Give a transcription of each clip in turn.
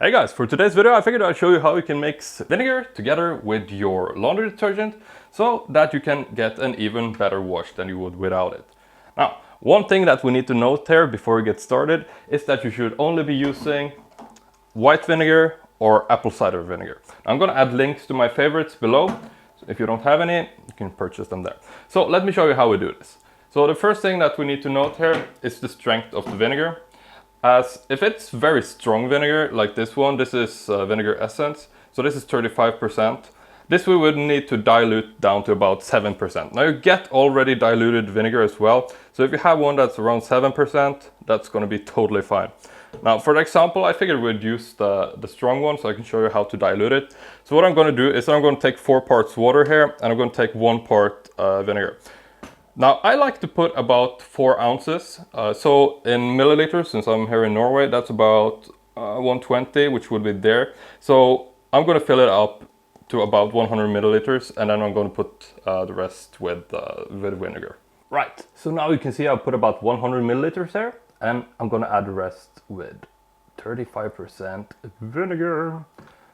Hey guys, for today's video I figured I'd show you how you can mix vinegar together with your laundry detergent so that you can get an even better wash than you would without it. Now, one thing that we need to note here before we get started is that you should only be using white vinegar or apple cider vinegar. I'm going to add links to my favorites below. So if you don't have any, you can purchase them there. So let me show you how we do this. So the first thing that we need to note here is the strength of the vinegar. As if it's very strong vinegar like this one, this is vinegar essence, so this is 35%. This we would need to dilute down to about 7%. Now you get already diluted vinegar as well, so if you have one that's around 7%, that's going to be totally fine. Now for the example, I figured we'd use the strong one so I can show you how to dilute it. So what I'm going to do is I'm going to take 4 parts water here and I'm going to take 1 part vinegar. Now, I like to put about 4 ounces, so in milliliters, since I'm here in Norway, that's about 120, which would be there. So I'm going to fill it up to about 100 milliliters, and then I'm going to put the rest with vinegar. Right, so now you can see I put about 100 milliliters there, and I'm going to add the rest with 35% vinegar.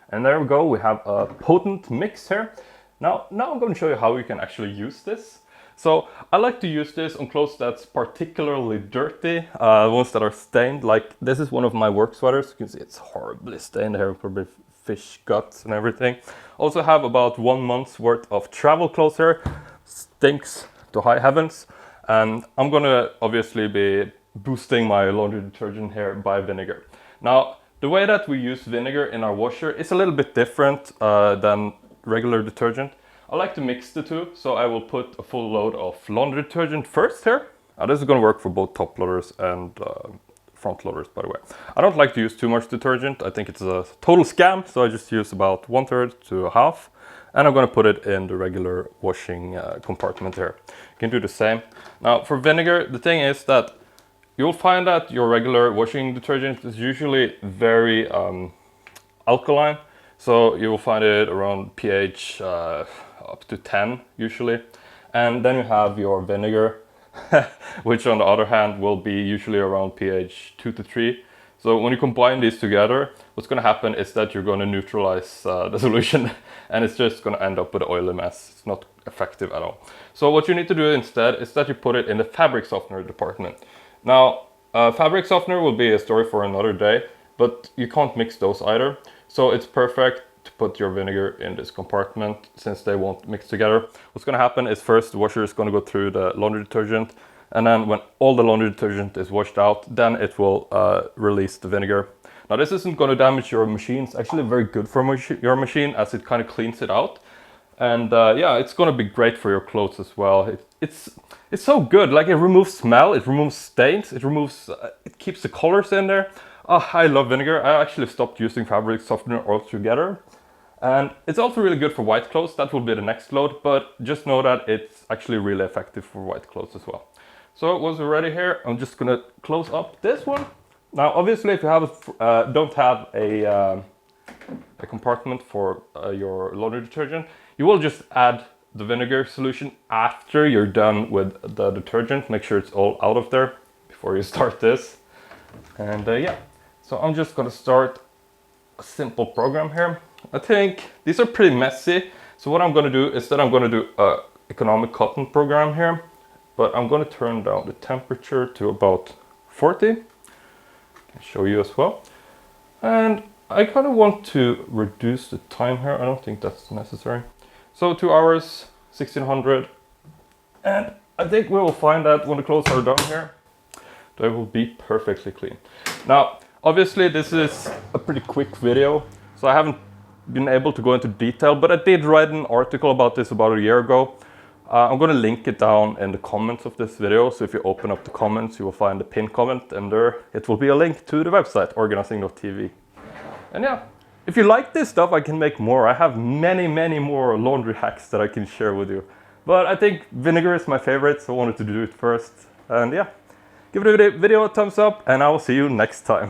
And there we go, we have a potent mix here. Now I'm going to show you how you can actually use this. So I like to use this on clothes that's particularly dirty, ones that are stained. Like this is one of my work sweaters. You can see it's horribly stained here, probably fish guts and everything. Also have about 1 month's worth of travel clothes here. Stinks to high heavens. And I'm gonna obviously be boosting my laundry detergent here by vinegar. Now, the way that we use vinegar in our washer is a little bit different than regular detergent. I like to mix the two, so I will put a full load of laundry detergent first here. Now this is going to work for both top loaders and front loaders, by the way. I don't like to use too much detergent. I think it's a total scam, so I just use about 1/3 to a half. And I'm going to put it in the regular washing compartment here. You can do the same. Now for vinegar, the thing is that you'll find that your regular washing detergent is usually very alkaline. So you will find it around pH up to 10 usually, and then you have your vinegar which on the other hand will be usually around pH 2 to 3. So when you combine these together, what's going to happen is that you're going to neutralize the solution and it's just going to end up with an oily mess. It's not effective at all. So what you need to do instead is that you put it in the fabric softener department. Now fabric softener will be a story for another day, but you can't mix those either. So it's perfect to put your vinegar in this compartment since they won't mix together. What's going to happen is first the washer is going to go through the laundry detergent, and then when all the laundry detergent is washed out, then it will release the vinegar. Now this isn't going to damage your machine. It's actually very good for your machine as it kind of cleans it out. And yeah, it's going to be great for your clothes as well. It's so good. Like it removes smell, it removes stains, it keeps the colors in there. Oh, I love vinegar. I actually stopped using fabric softener altogether. And it's also really good for white clothes. That will be the next load, but just know that it's actually really effective for white clothes as well. So once we're ready here, I'm just gonna close up this one. Now, obviously, if you don't have a compartment for your laundry detergent, you will just add the vinegar solution after you're done with the detergent. Make sure it's all out of there before you start this. And yeah. So I'm just going to start a simple program here. I think these are pretty messy. So what I'm going to do is that I'm going to do an economic cotton program here. But I'm going to turn down the temperature to about 40. I can show you as well. And I kind of want to reduce the time here. I don't think that's necessary. So 2 hours, 1600. And I think we will find that when the clothes are done here, they will be perfectly clean. Now, obviously this is a pretty quick video, so I haven't been able to go into detail, but I did write an article about this about a year ago. I'm going to link it down in the comments of this video, so if you open up the comments you will find the pinned comment, and there it will be a link to the website organizing.tv. And yeah, if you like this stuff I can make more. I have many more laundry hacks that I can share with you, but I think vinegar is my favorite, so I wanted to do it first. And yeah, give the video a thumbs up and I will see you next time.